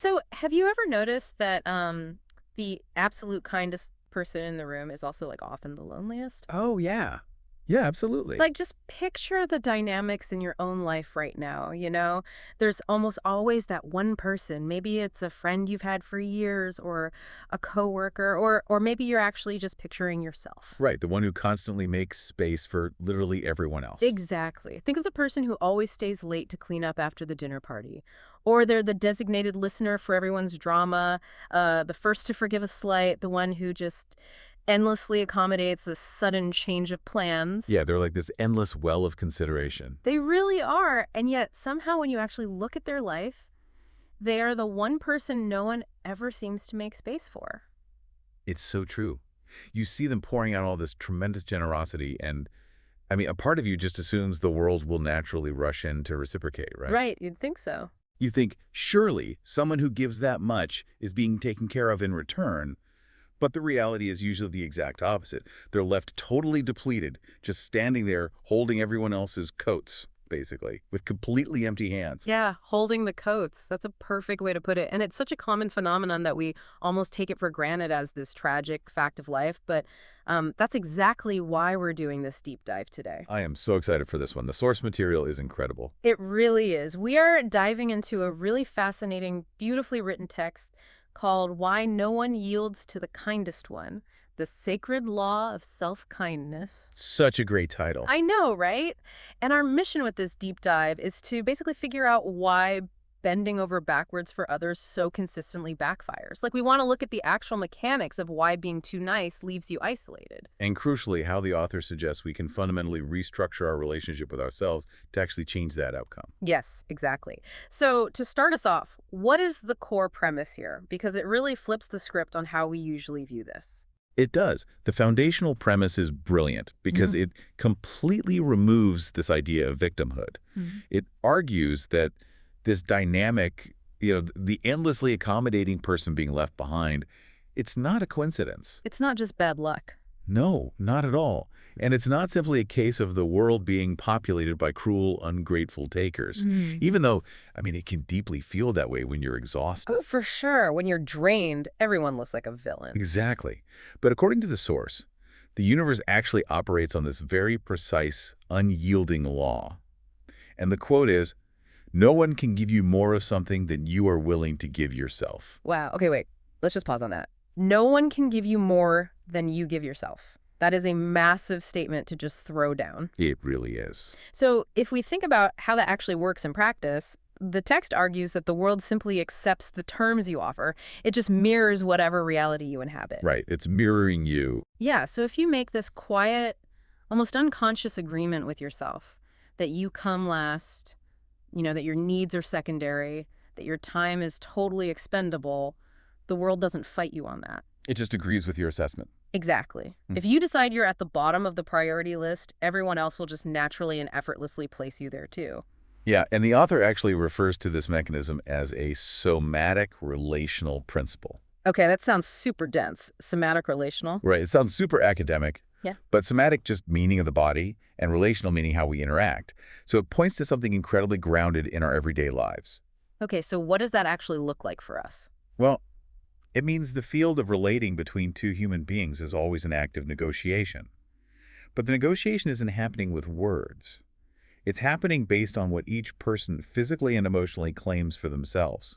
So, have you ever noticed that the absolute kindest person in the room is also like often the loneliest? Oh, yeah. Yeah, absolutely. Like, just picture the dynamics in your own life right now, you know? There's almost always that one person. Maybe it's a friend you've had for years or a coworker or maybe you're actually just picturing yourself. Right, the one who constantly makes space for literally everyone else. Exactly. Think of the person who always stays late to clean up after the dinner party. Or they're the designated listener for everyone's drama, the first to forgive a slight, the one who just endlessly accommodates a sudden change of plans. Yeah, they're like this endless well of consideration. They really are. And yet, somehow, when you actually look at their life, they are the one person no one ever seems to make space for. It's so true. You see them pouring out all this tremendous generosity, and I mean, a part of you just assumes the world will naturally rush in to reciprocate, right? Right, you'd think so. You think, surely someone who gives that much is being taken care of in return, but the reality is usually the exact opposite. They're left totally depleted, just standing there holding everyone else's coats, basically, with completely empty hands. Yeah, holding the coats. That's a perfect way to put it. And it's such a common phenomenon that we almost take it for granted as this tragic fact of life. But that's exactly why we're doing this deep dive today. I am so excited for this one. The source material is incredible. It really is. We are diving into a really fascinating, beautifully written text called Why No One Yields to the Kindest One, The Sacred Law of Self-Kindness. Such a great title. I know, right? And our mission with this deep dive is to basically figure out why bending over backwards for others so consistently backfires. Like, we want to look at the actual mechanics of why being too nice leaves you isolated. And crucially, how the author suggests we can fundamentally restructure our relationship with ourselves to actually change that outcome. Yes, exactly. So, to start us off, what is the core premise here? Because it really flips the script on how we usually view this. It does. The foundational premise is brilliant because it completely removes this idea of victimhood. Mhm. It argues that this dynamic, the endlessly accommodating person being left behind, it's not a coincidence. It's not just bad luck. No, not at all. And it's not simply a case of the world being populated by cruel, ungrateful takers. Mm. Even though, I mean, it can deeply feel that way when you're exhausted. Oh, for sure. When you're drained, everyone looks like a villain. Exactly. But according to the source, the universe actually operates on this very precise, unyielding law. And the quote is, "No one can give you more of something than you are willing to give yourself." Wow. Okay, wait. Let's just pause on that. No one can give you more than you give yourself. That is a massive statement to just throw down. It really is. So, if we think about how that actually works in practice, the text argues that the world simply accepts the terms you offer. It just mirrors whatever reality you inhabit. Right. It's mirroring you. Yeah, so if you make this quiet, almost unconscious agreement with yourself that you come last, that your needs are secondary, that your time is totally expendable, the world doesn't fight you on that. It just agrees with your assessment. Exactly. Hmm. If you decide you're at the bottom of the priority list, everyone else will just naturally and effortlessly place you there too. Yeah, and the author actually refers to this mechanism as a somatic relational principle. Okay, that sounds super dense. Somatic relational. Right. It sounds super academic, Yeah. but somatic just meaning of the body and relational meaning how we interact. So it points to something incredibly grounded in our everyday lives. Okay, so what does that actually look like for us? Well, it means the field of relating between two human beings is always an act of negotiation. But the negotiation isn't happening with words. It's happening based on what each person physically and emotionally claims for themselves.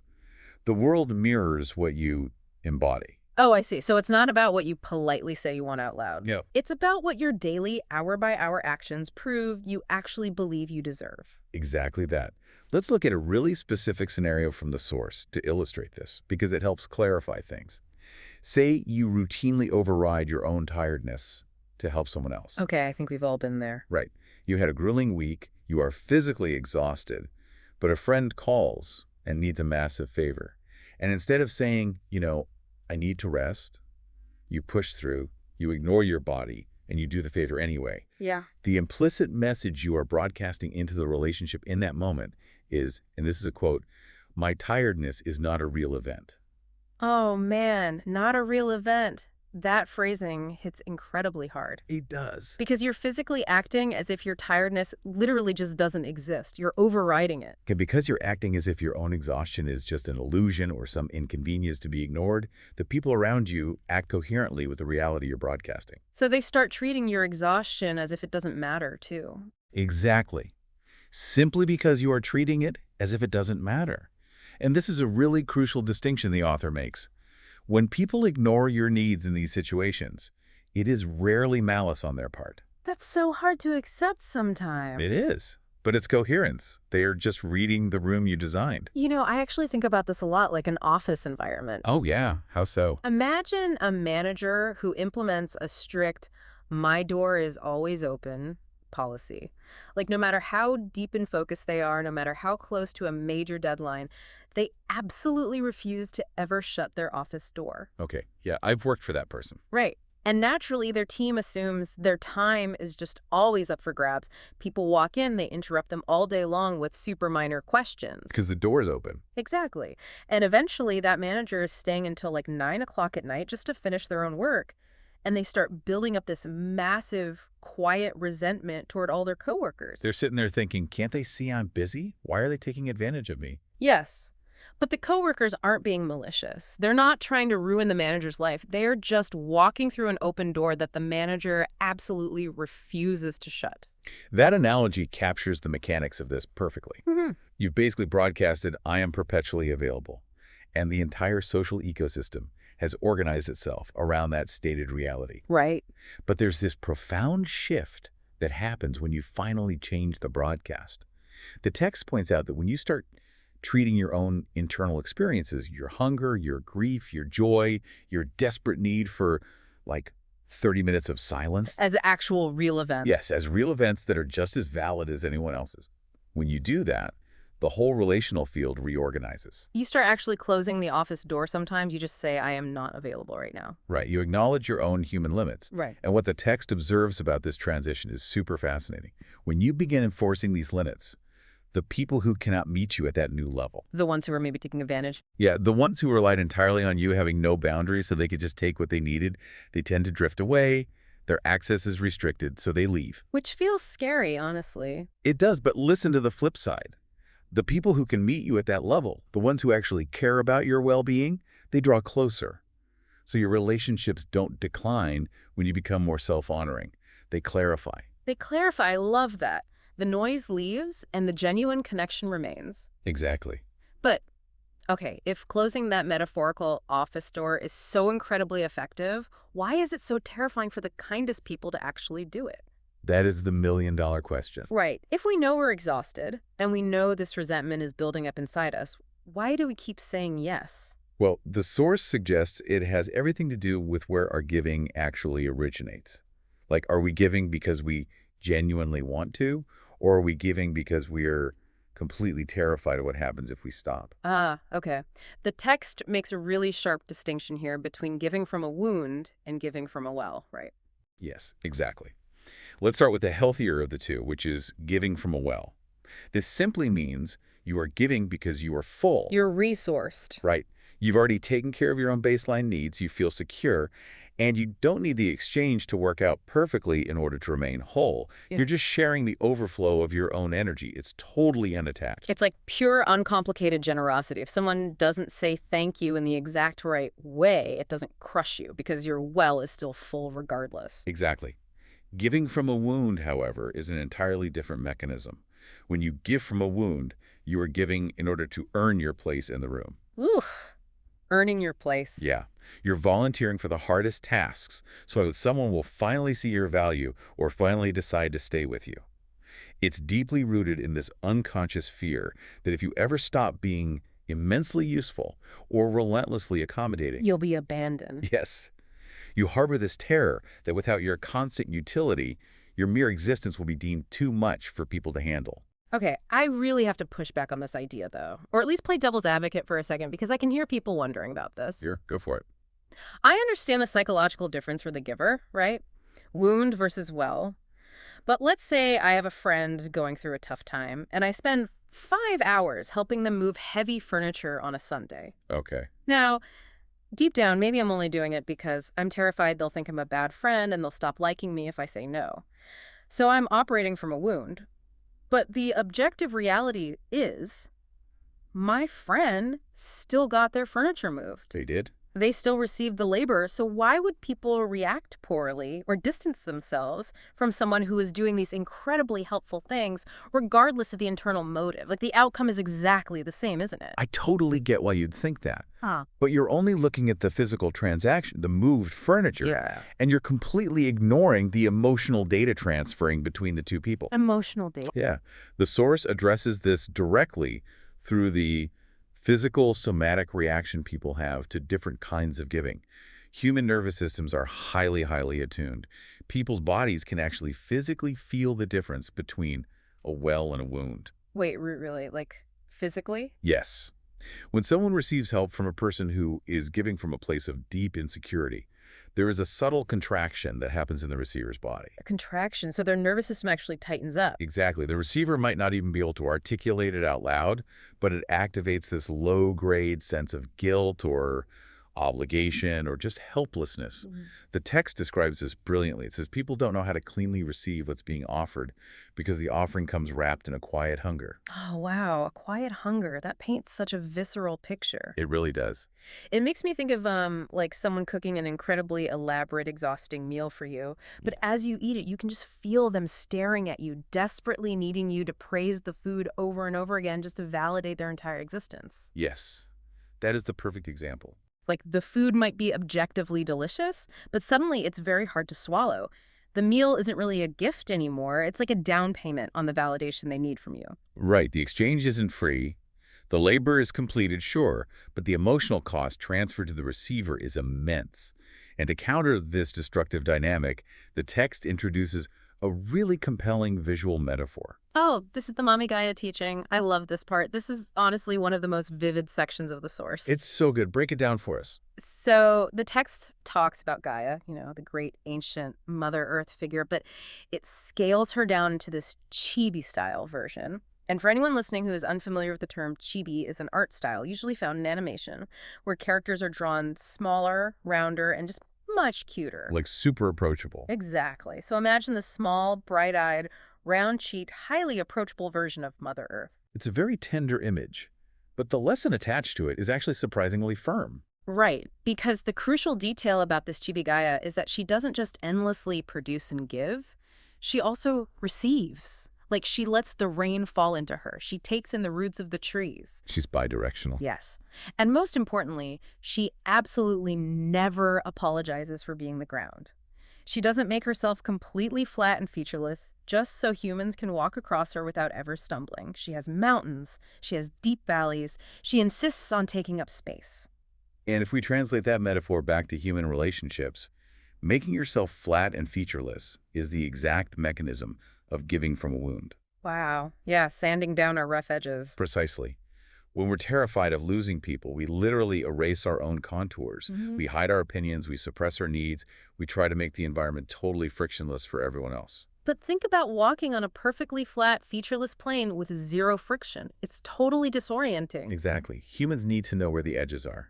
The world mirrors what you embody. Oh, I see. So it's not about what you politely say you want out loud. Yeah. It's about what your daily, hour-by-hour actions prove you actually believe you deserve. Exactly that. Let's look at a really specific scenario from the source to illustrate this, because it helps clarify things. Say you routinely override your own tiredness to help someone else. Okay, I think we've all been there. Right. You had a grueling week, you are physically exhausted, but a friend calls and needs a massive favor. And instead of saying, I need to rest, you push through, you ignore your body, and you do the favor anyway. Yeah. The implicit message you are broadcasting into the relationship in that moment is, and this is a quote, "My tiredness is not a real event." Oh, man, not a real event. That phrasing hits incredibly hard. It does. Because you're physically acting as if your tiredness literally just doesn't exist. You're overriding it. And because you're acting as if your own exhaustion is just an illusion or some inconvenience to be ignored, the people around you act coherently with the reality you're broadcasting. So they start treating your exhaustion as if it doesn't matter, too. Exactly. Simply because you are treating it as if it doesn't matter. And this is a really crucial distinction the author makes. When people ignore your needs in these situations, it is rarely malice on their part. That's so hard to accept sometimes. It is. But it's coherence. They are just reading the room you designed. You know, I actually think about this a lot like an office environment. Oh, yeah. How so? Imagine a manager who implements a strict, my door is always open policy. Like, no matter how deep in focus they are, no matter how close to a major deadline, they absolutely refuse to ever shut their office door. Okay. Yeah, I've worked for that person. Right. And naturally, their team assumes their time is just always up for grabs. People walk in, they interrupt them all day long with super minor questions. Because the door is open. Exactly. And eventually, that manager is staying until like 9 o'clock at night just to finish their own work. And they start building up this massive, quiet resentment toward all their coworkers. They're sitting there thinking, can't they see I'm busy? Why are they taking advantage of me? Yes. But the coworkers aren't being malicious. They're not trying to ruin the manager's life. They're just walking through an open door that the manager absolutely refuses to shut. That analogy captures the mechanics of this perfectly. You've basically broadcasted, I am perpetually available. And the entire social ecosystem has organized itself around that stated reality. Right. But there's this profound shift that happens when you finally change the broadcast. The text points out that when you start treating your own internal experiences, your hunger, your grief, your joy, your desperate need for, like, 30 minutes of silence. As actual real events. Yes, as real events that are just as valid as anyone else's. When you do that, the whole relational field reorganizes. You start actually closing the office door sometimes. You just say, I am not available right now. Right. You acknowledge your own human limits. Right. And what the text observes about this transition is super fascinating. When you begin enforcing these limits, the people who cannot meet you at that new level. The ones who are maybe taking advantage. Yeah, the ones who relied entirely on you having no boundaries so they could just take what they needed, they tend to drift away. Their access is restricted, so they leave. Which feels scary, honestly. It does, but listen to the flip side. The people who can meet you at that level, the ones who actually care about your well-being, they draw closer. So your relationships don't decline when you become more self-honoring. They clarify. They clarify. I love that. The noise leaves and the genuine connection remains. Exactly. But, okay, if closing that metaphorical office door is so incredibly effective, why is it so terrifying for the kindest people to actually do it? That is the million-dollar question. Right. If we know we're exhausted and we know this resentment is building up inside us, why do we keep saying yes? Well, the source suggests it has everything to do with where our giving actually originates. Like, are we giving because we genuinely want to, or are we giving because we're completely terrified of what happens if we stop? Ah, okay. The text makes a really sharp distinction here between giving from a wound and giving from a well, right? Yes, exactly. Let's start with the healthier of the two, which is giving from a well. This simply means you are giving because you are full. You're resourced. Right. You've already taken care of your own baseline needs, you feel secure, and you don't need the exchange to work out perfectly in order to remain whole. Yeah. You're just sharing the overflow of your own energy. It's totally unattached. It's like pure, uncomplicated generosity. If someone doesn't say thank you in the exact right way, it doesn't crush you because your well is still full regardless. Exactly. Giving from a wound, however, is an entirely different mechanism. When you give from a wound, you are giving in order to earn your place in the room. Ooh, earning your place. Yeah. You're volunteering for the hardest tasks so that someone will finally see your value or finally decide to stay with you. It's deeply rooted in this unconscious fear that if you ever stop being immensely useful or relentlessly accommodating, You'll be abandoned. yes, you harbor this terror that without your constant utility, your mere existence will be deemed too much for people to handle. Okay, I really have to push back on this idea, though, or at least play devil's advocate for a second, because I can hear people wondering about this. Here, go for it. I understand the psychological difference for the giver, right? Wound versus well. But let's say I have a friend going through a tough time, and I spend 5 hours helping them move heavy furniture on a Sunday. Okay. Now, Deep down, maybe I'm only doing it because I'm terrified they'll think I'm a bad friend and they'll stop liking me if I say no. So I'm operating from a wound. But the objective reality is my friend still got their furniture moved. They did? They still received the labor, so why would people react poorly or distance themselves from someone who is doing these incredibly helpful things, regardless of the internal motive? Like, the outcome is exactly the same, isn't it? I totally get why you'd think that. Huh. But you're only looking at the physical transaction, the moved furniture, Yeah. and you're completely ignoring the emotional data transferring between the two people. Emotional data. Yeah. The source addresses this directly through the physical somatic reaction people have to different kinds of giving. Human nervous systems are highly, highly attuned. People's bodies can actually physically feel the difference between a well and a wound. Wait, really? Like, physically? Yes. When someone receives help from a person who is giving from a place of deep insecurity, there is a subtle contraction that happens in the receiver's body. A contraction, so their nervous system actually tightens up. Exactly. The receiver might not even be able to articulate it out loud, but it activates this low-grade sense of guilt or obligation or just helplessness. Mhm. The text describes this brilliantly. It says people don't know how to cleanly receive what's being offered because the offering comes wrapped in a quiet hunger. Oh, wow, a quiet hunger. That paints such a visceral picture. It really does. It makes me think of like someone cooking an incredibly elaborate, exhausting meal for you, but as you eat it, you can just feel them staring at you, desperately needing you to praise the food over and over again just to validate their entire existence. Yes, that is the perfect example. Like, the food might be objectively delicious, but suddenly it's very hard to swallow. The meal isn't really a gift anymore. It's like a down payment on the validation they need from you. Right, the exchange isn't free. The labor is completed, sure, but the emotional cost transferred to the receiver is immense. And to counter this destructive dynamic, the text introduces a really compelling visual metaphor. Oh, this is the Mommy Gaia teaching. I love this part. This is honestly one of the most vivid sections of the source. It's so good. Break it down for us. So the text talks about Gaia, the great ancient Mother Earth figure, but it scales her down into this chibi-style version. And for anyone listening who is unfamiliar with the term, chibi is an art style usually found in animation, where characters are drawn smaller, rounder, and just much cuter. Like super approachable. Exactly. So imagine the small, bright-eyed, round-cheeked, highly approachable version of Mother Earth. It's a very tender image, but the lesson attached to it is actually surprisingly firm. Right, because the crucial detail about this Chibi Gaia is that she doesn't just endlessly produce and give, she also receives. Like, she lets the rain fall into her. She takes in the roots of the trees. She's bidirectional. Yes. And most importantly, she absolutely never apologizes for being the ground. She doesn't make herself completely flat and featureless, just so humans can walk across her without ever stumbling. She has mountains. She has deep valleys. She insists on taking up space. And if we translate that metaphor back to human relationships, making yourself flat and featureless is the exact mechanism of giving from a wound. Wow. Yeah, sanding down our rough edges. Precisely. When we're terrified of losing people, we literally erase our own contours. We hide our opinions, we suppress our needs, we try to make the environment totally frictionless for everyone else. But think about walking on a perfectly flat, featureless plane with zero friction. It's totally disorienting. Exactly. Humans need to know where the edges are.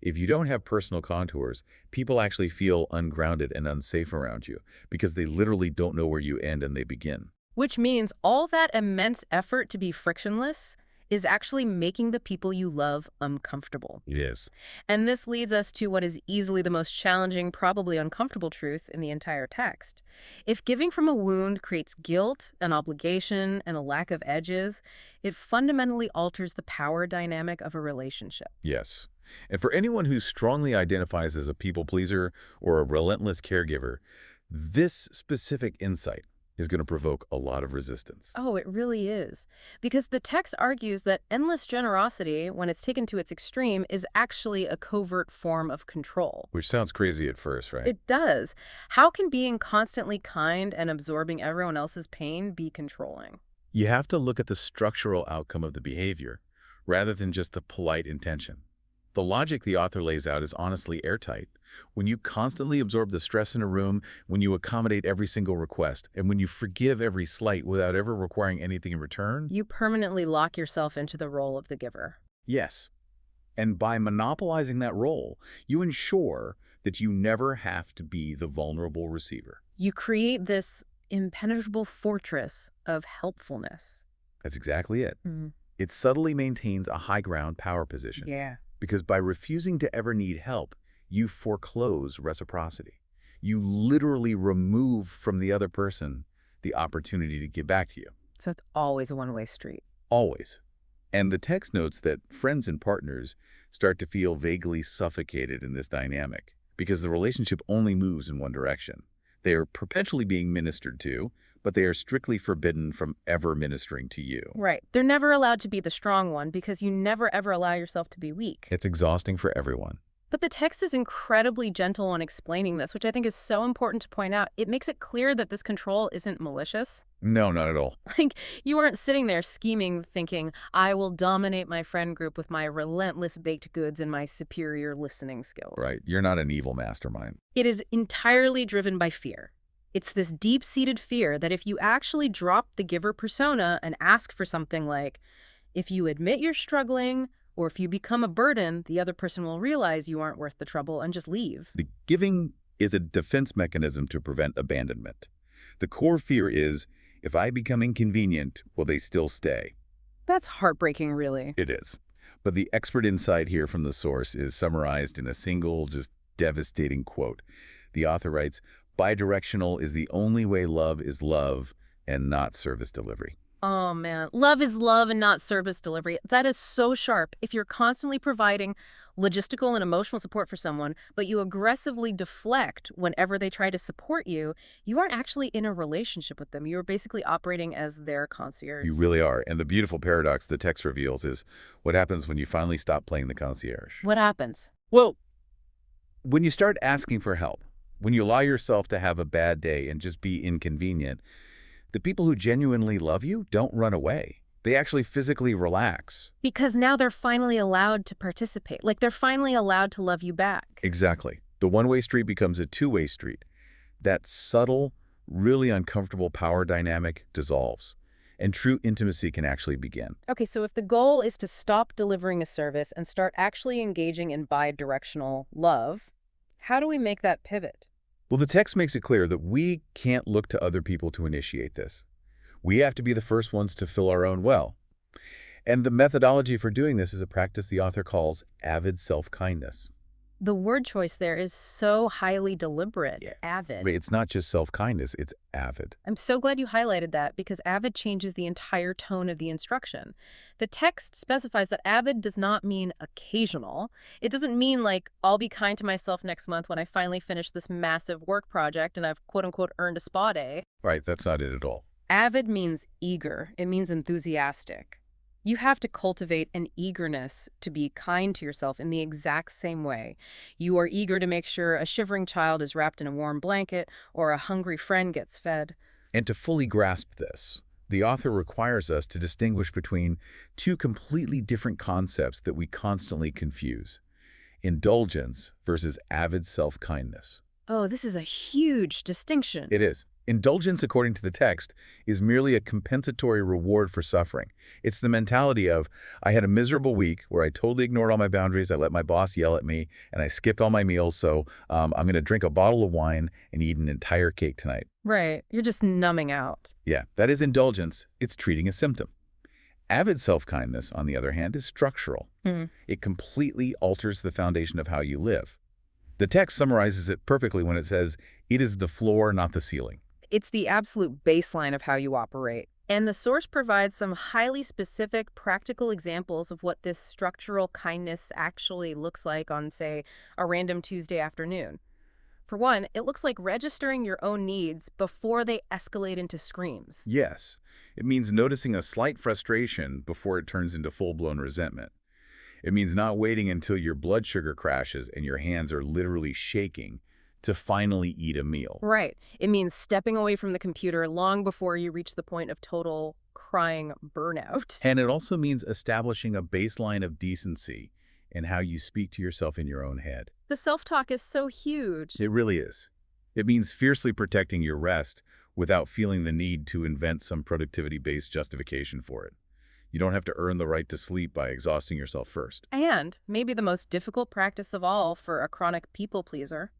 If you don't have personal contours, people actually feel ungrounded and unsafe around you because they literally don't know where you end and they begin. Which means all that immense effort to be frictionless is actually making the people you love uncomfortable. It is. And this leads us to what is easily the most challenging, probably uncomfortable truth in the entire text. If giving from a wound creates guilt, an obligation, and a lack of edges, it fundamentally alters the power dynamic of a relationship. Yes. And for anyone who strongly identifies as a people pleaser or a relentless caregiver, this specific insight is going to provoke a lot of resistance. Oh, it really is. Because the text argues that endless generosity, when it's taken to its extreme, is actually a covert form of control. Which sounds crazy at first, right? It does. How can being constantly kind and absorbing everyone else's pain be controlling? You have to look at the structural outcome of the behavior rather than just the polite intention. The logic the author lays out is honestly airtight. When you constantly absorb the stress in a room, when you accommodate every single request, and when you forgive every slight without ever requiring anything in return, You permanently lock yourself into the role of the giver. yes. And by monopolizing that role, you ensure that you never have to be the vulnerable receiver. You create this impenetrable fortress of helpfulness. That's exactly it. Mm, It subtly maintains a high ground power position yeah. because by refusing to ever need help, you foreclose reciprocity. You literally remove from the other person the opportunity to give back to you. So it's always a one-way street. Always. And the text notes that friends and partners start to feel vaguely suffocated in this dynamic because the relationship only moves in one direction. They are perpetually being ministered to, but they are strictly forbidden from ever ministering to you. Right. They're never allowed to be the strong one because you never ever allow yourself to be weak. It's exhausting for everyone. But the text is incredibly gentle on explaining this, which I think is so important to point out. It makes it clear that this control isn't malicious. No, not at all. Like, you aren't sitting there scheming, thinking, I will dominate my friend group with my relentless baked goods and my superior listening skills. Right. You're not an evil mastermind. It is entirely driven by fear. It's this deep-seated fear that if you actually drop the giver persona and ask for something like, if you admit you're struggling, or if you become a burden, the other person will realize you aren't worth the trouble and just leave. The giving is a defense mechanism to prevent abandonment. The core fear is, if I become inconvenient, will they still stay? That's heartbreaking, really. It is. But the expert insight here from the source is summarized in a single, just devastating quote. The author writes, "Bidirectional is the only way love is love and not service delivery." Oh, man. Love is love and not service delivery. That is so sharp. If you're constantly providing logistical and emotional support for someone, but you aggressively deflect whenever they try to support you, you aren't actually in a relationship with them. You're basically operating as their concierge. You really are. And the beautiful paradox the text reveals is what happens when you finally stop playing the concierge. What happens? Well, when you start asking for help, when you allow yourself to have a bad day and just be inconvenient, the people who genuinely love you don't run away. They actually physically relax. Because now they're finally allowed to participate. Like, they're finally allowed to love you back. Exactly. The one-way street becomes a two-way street. That subtle, really uncomfortable power dynamic dissolves, and true intimacy can actually begin. Okay, so if the goal is to stop delivering a service and start actually engaging in bi-directional love, how do we make that pivot? Well, the text makes it clear that we can't look to other people to initiate this. We have to be the first ones to fill our own well. And the methodology for doing this is a practice the author calls avid self-kindness. The word choice there is so highly deliberate. Yeah. Avid. It's not just self-kindness, it's avid. I'm so glad you highlighted that because avid changes the entire tone of the instruction. The text specifies that avid does not mean occasional. It doesn't mean like, I'll be kind to myself next month when I finally finish this massive work project and I've quote-unquote earned a spa day. Right, that's not it at all. Avid means eager. It means enthusiastic. You have to cultivate an eagerness to be kind to yourself in the exact same way. You are eager to make sure a shivering child is wrapped in a warm blanket or a hungry friend gets fed. And to fully grasp this, the author requires us to distinguish between two completely different concepts that we constantly confuse: indulgence versus avid self-kindness. Oh, this is a huge distinction. It is. Indulgence, according to the text, is merely a compensatory reward for suffering. It's the mentality of, I had a miserable week where I totally ignored all my boundaries, I let my boss yell at me, and I skipped all my meals, so I'm going to drink a bottle of wine and eat an entire cake tonight. Right. You're just numbing out. Yeah, that is indulgence. It's treating a symptom. Avid self-kindness, on the other hand, is structural. It completely alters the foundation of how you live. The text summarizes it perfectly when it says, it is the floor, not the ceiling. It's the absolute baseline of how you operate. And the source provides some highly specific, practical examples of what this structural kindness actually looks like on, say, a random Tuesday afternoon. For one, it looks like registering your own needs before they escalate into screams. Yes, it means noticing a slight frustration before it turns into full-blown resentment. It means not waiting until your blood sugar crashes and your hands are literally shaking to finally eat a meal. Right. It means stepping away from the computer long before you reach the point of total crying burnout. And it also means establishing a baseline of decency in how you speak to yourself in your own head. The self-talk is so huge. It really is. It means fiercely protecting your rest without feeling the need to invent some productivity-based justification for it. You don't have to earn the right to sleep by exhausting yourself first. And maybe the most difficult practice of all for a chronic people pleaser,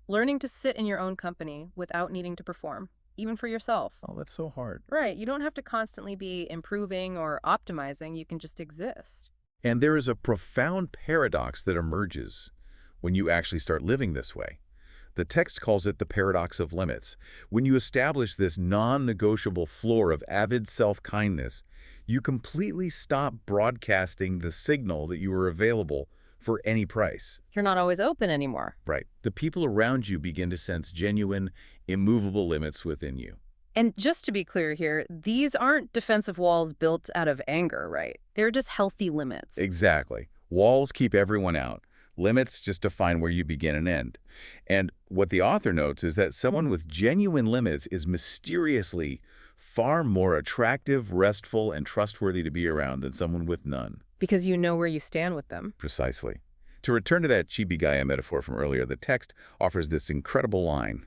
learning to sit in your own company without needing to perform, even for yourself. Oh, that's so hard. Right, you don't have to constantly be improving or optimizing, you can just exist. And there is a profound paradox that emerges when you actually start living this way. The text calls it the paradox of limits. When you establish this non-negotiable floor of avid self-kindness, you completely stop broadcasting the signal that you are available for any price. You're not always open anymore. Right. The people around you begin to sense genuine, immovable limits within you. And just to be clear here, these aren't defensive walls built out of anger, right? They're just healthy limits. Exactly. Walls keep everyone out. Limits just define where you begin and end. And what the author notes is that someone with genuine limits is mysteriously far more attractive, restful, and trustworthy to be around than someone with none. Because you know where you stand with them. Precisely. To return to that Chibigaya metaphor from earlier, the text offers this incredible line.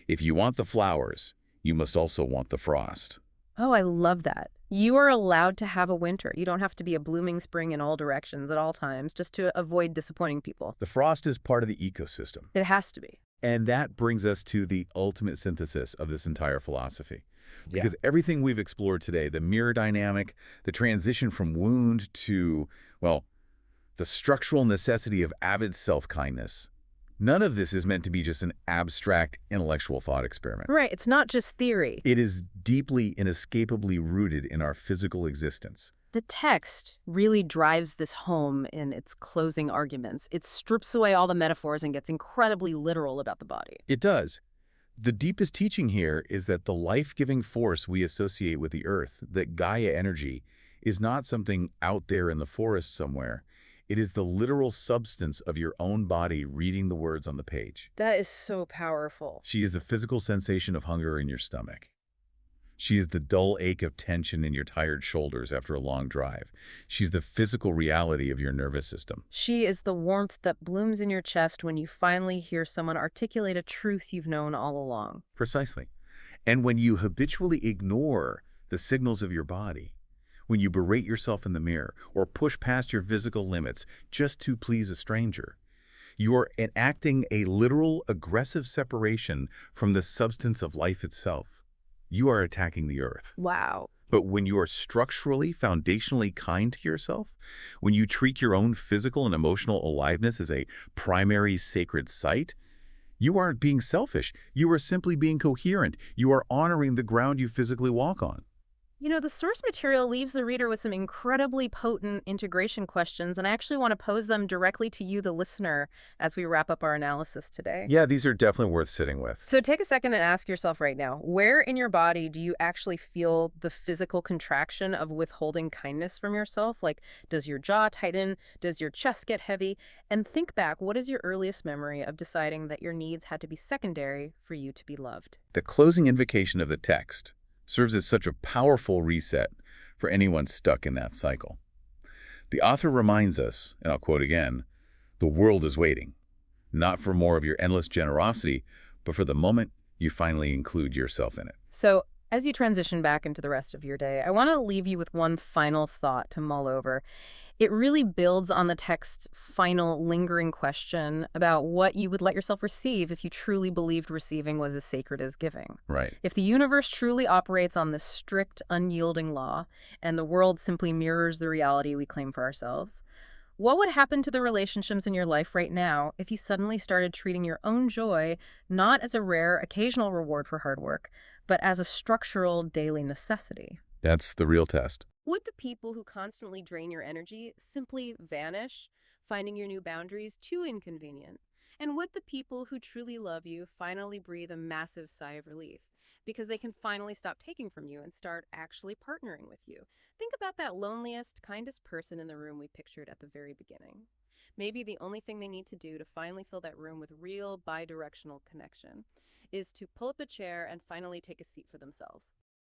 If you want the flowers, you must also want the frost. Oh, I love that. You are allowed to have a winter. You don't have to be a blooming spring in all directions at all times just to avoid disappointing people. The frost is part of the ecosystem. It has to be. And that brings us to the ultimate synthesis of this entire philosophy. Because everything we've explored today, the mirror dynamic, the transition from wound to, well, the structural necessity of avid self-kindness, none of this is meant to be just an abstract intellectual thought experiment. Right, it's not just theory. It is deeply, inescapably rooted in our physical existence. The text really drives this home in its closing arguments. It strips away all the metaphors and gets incredibly literal about the body. It does. The deepest teaching here is that the life-giving force we associate with the earth, that Gaia energy, is not something out there in the forest somewhere. It is the literal substance of your own body reading the words on the page. That is so powerful. She is the physical sensation of hunger in your stomach. She is the dull ache of tension in your tired shoulders after a long drive. She's the physical reality of your nervous system. She is the warmth that blooms in your chest when you finally hear someone articulate a truth you've known all along. Precisely. And when you habitually ignore the signals of your body, when you berate yourself in the mirror or push past your physical limits just to please a stranger, you are enacting a literal aggressive separation from the substance of life itself. You are attacking the earth. Wow. But when you are structurally, foundationally kind to yourself, when you treat your own physical and emotional aliveness as a primary sacred site, you aren't being selfish. You are simply being coherent. You are honoring the ground you physically walk on. You know, the source material leaves the reader with some incredibly potent integration questions, and I actually want to pose them directly to you, the listener, as we wrap up our analysis today. Yeah, these are definitely worth sitting with. So take a second and ask yourself right now, where in your body do you actually feel the physical contraction of withholding kindness from yourself? Like, does your jaw tighten? Does your chest get heavy? And think back, what is your earliest memory of deciding that your needs had to be secondary for you to be loved? The closing invocation of the text serves as such a powerful reset for anyone stuck in that cycle. The author reminds us, and I'll quote again, "The world is waiting, not for more of your endless generosity, but for the moment you finally include yourself in it." So as you transition back into the rest of your day, I want to leave you with one final thought to mull over. It really builds on the text's final lingering question about what you would let yourself receive if you truly believed receiving was as sacred as giving. Right. If the universe truly operates on this strict, unyielding law, and the world simply mirrors the reality we claim for ourselves, what would happen to the relationships in your life right now if you suddenly started treating your own joy not as a rare, occasional reward for hard work, but as a structural, daily necessity? That's the real test. Would the people who constantly drain your energy simply vanish, finding your new boundaries too inconvenient? And would the people who truly love you finally breathe a massive sigh of relief because they can finally stop taking from you and start actually partnering with you? Think about that loneliest, kindest person in the room we pictured at the very beginning. Maybe the only thing they need to do to finally fill that room with real, bi-directional connection is to pull up a chair and finally take a seat for themselves.